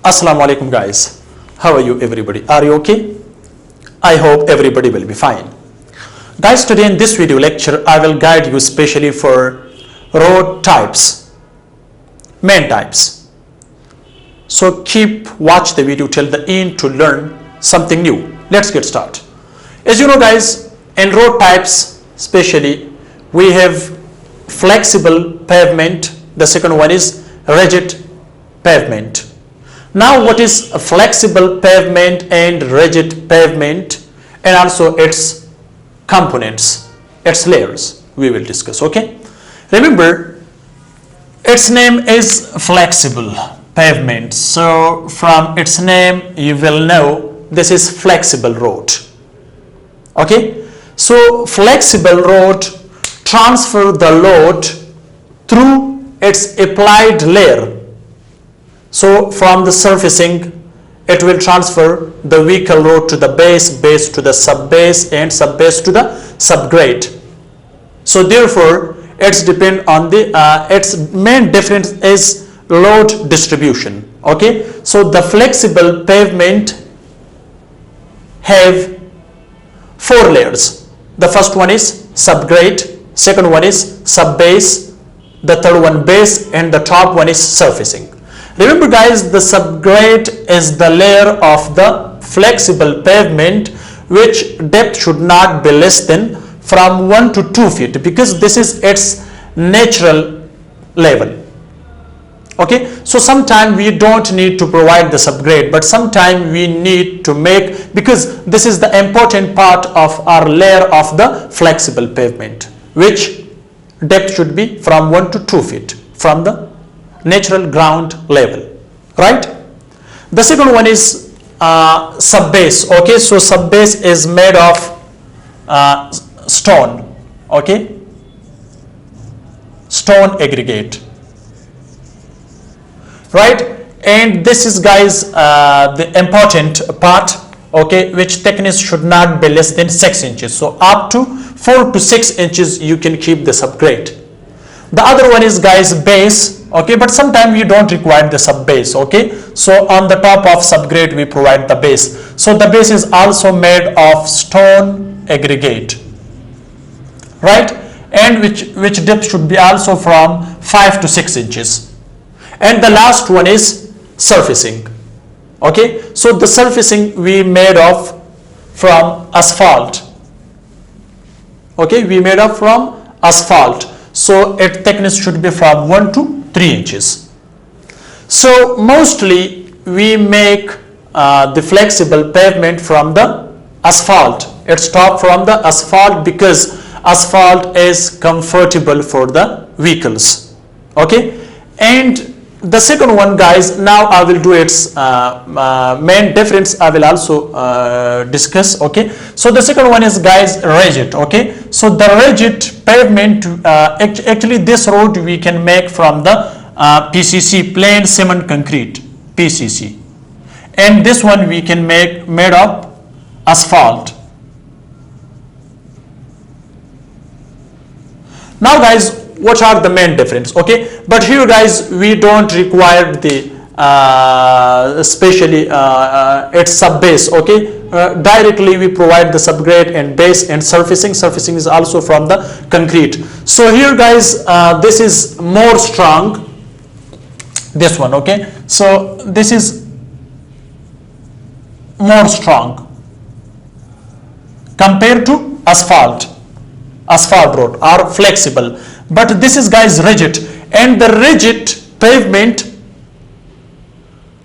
Assalamu alaikum guys. How are you everybody? Are you okay? I hope everybody will be fine. Guys, today in this video lecture I will guide you especially for road types, main types. So watch the video till the end to learn something new. Let's get started. As you know guys, in road types especially we have flexible pavement, the second one is rigid pavement. Now what is a flexible pavement and rigid pavement, and also its components, its layers we will discuss. Okay, remember its name is flexible pavement, so from its name you will know this is flexible road. Okay, so flexible road transfer the load through its applied layer. So from the surfacing it will transfer the vehicle load to the base, base to the subbase, and subbase to the subgrade. So therefore it's depend on the its main difference is load distribution. Okay, so the flexible pavement have 4 layers. The first one is subgrade, second one is subbase, the third one base, and the top one is surfacing. Remember guys, the subgrade is the layer of the flexible pavement which depth should not be less than from 1 to 2 feet, because this is its natural level. Okay, so sometimes we don't need to provide the subgrade, but sometimes we need to make, because this is the important part of our layer of the flexible pavement, which depth should be from 1 to 2 feet from the natural ground level, right? The second one is subbase. Okay, so subbase is made of stone. Okay, stone aggregate, right? And this is guys the important part, okay, which thickness should not be less than 6 inches. So up to 4 to 6 inches you can keep the subgrade. The other one is guys base. Okay, but sometimes we don't require the subbase. Okay, so on the top of subgrade we provide the base. So the base is also made of stone aggregate, right? And which depth should be also from 5 to 6 inches. And the last one is surfacing. Okay, so the surfacing we made of from asphalt. Okay, we made of from asphalt. So its thickness should be from 1 to 3 inches. So mostly we make the flexible pavement from the asphalt. It's top from the asphalt because asphalt is comfortable for the vehicles. Okay, and the second one guys, now I will do its main difference. I will also discuss. Okay, so the second one is guys rigid. Okay, so the rigid pavement, actually this road we can make from the PCC, plain cement concrete, PCC, and this one we can make made of asphalt. Now guys, what are the main difference? Okay, but here guys we don't require the especially its subbase. Okay, directly we provide the subgrade and base, and surfacing is also from the concrete. So here guys this is more strong, this one. Okay, so this is more strong compared to asphalt road or flexible. But this is guys rigid, and the rigid pavement,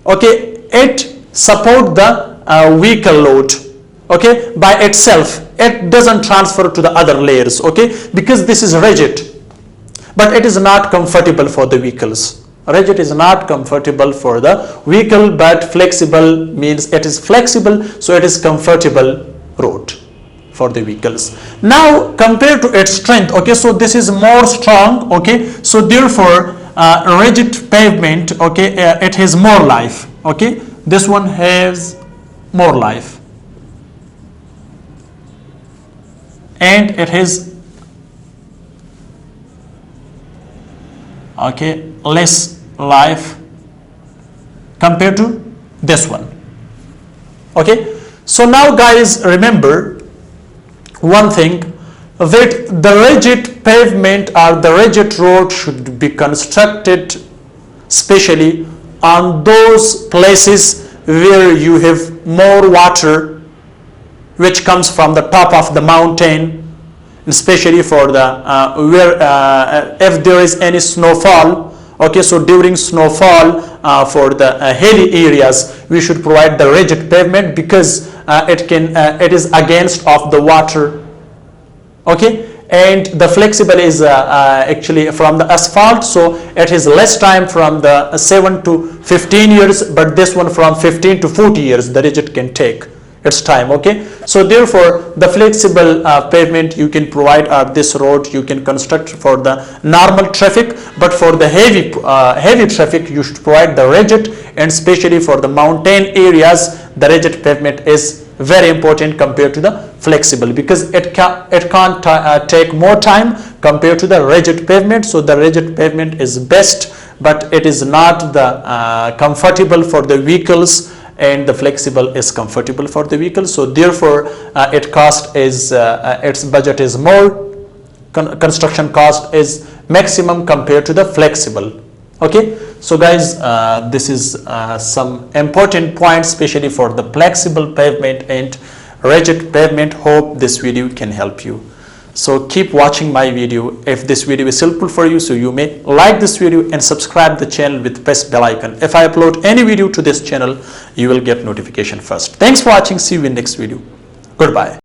okay, it support the vehicle load, okay, by itself. It doesn't transfer to the other layers, okay, because this is rigid, but it is not comfortable for the vehicles. Rigid is not comfortable for the vehicle, but flexible means it is flexible, so it is comfortable road for the vehicles. Now compared to its strength, okay, so this is more strong. Okay, so therefore rigid pavement, okay, it has more life. Okay, this one has more life, and it has okay less life compared to this one. Okay, so now guys, remember one thing, that the rigid pavement or the rigid road should be constructed especially on those places where you have more water which comes from the top of the mountain, especially for the if there is any snowfall. Okay, so during snowfall, for the hilly areas, we should provide the rigid pavement, because it is against of the water. Okay, and the flexible is actually from the asphalt, so it is less time, from the 7 to 15 years, but this one from 15 to 40 years the rigid can take its time. Okay, so therefore the flexible pavement you can provide, this road you can construct for the normal traffic, but for the heavy traffic you should provide the rigid, and especially for the mountain areas the rigid pavement is very important compared to the flexible, because it can't take more time compared to the rigid pavement. So the rigid pavement is best, but it is not the comfortable for the vehicles, and the flexible is comfortable for the vehicle. So therefore its budget is more, construction cost is maximum compared to the flexible. Okay, so guys, this is some important points, especially for the flexible pavement and rigid pavement. Hope this video can help you. So keep watching my video. If this video is helpful for you, so you may like this video and subscribe the channel with press bell icon. If I upload any video to this channel, you will get notification first. Thanks for watching. See you in next video. Goodbye.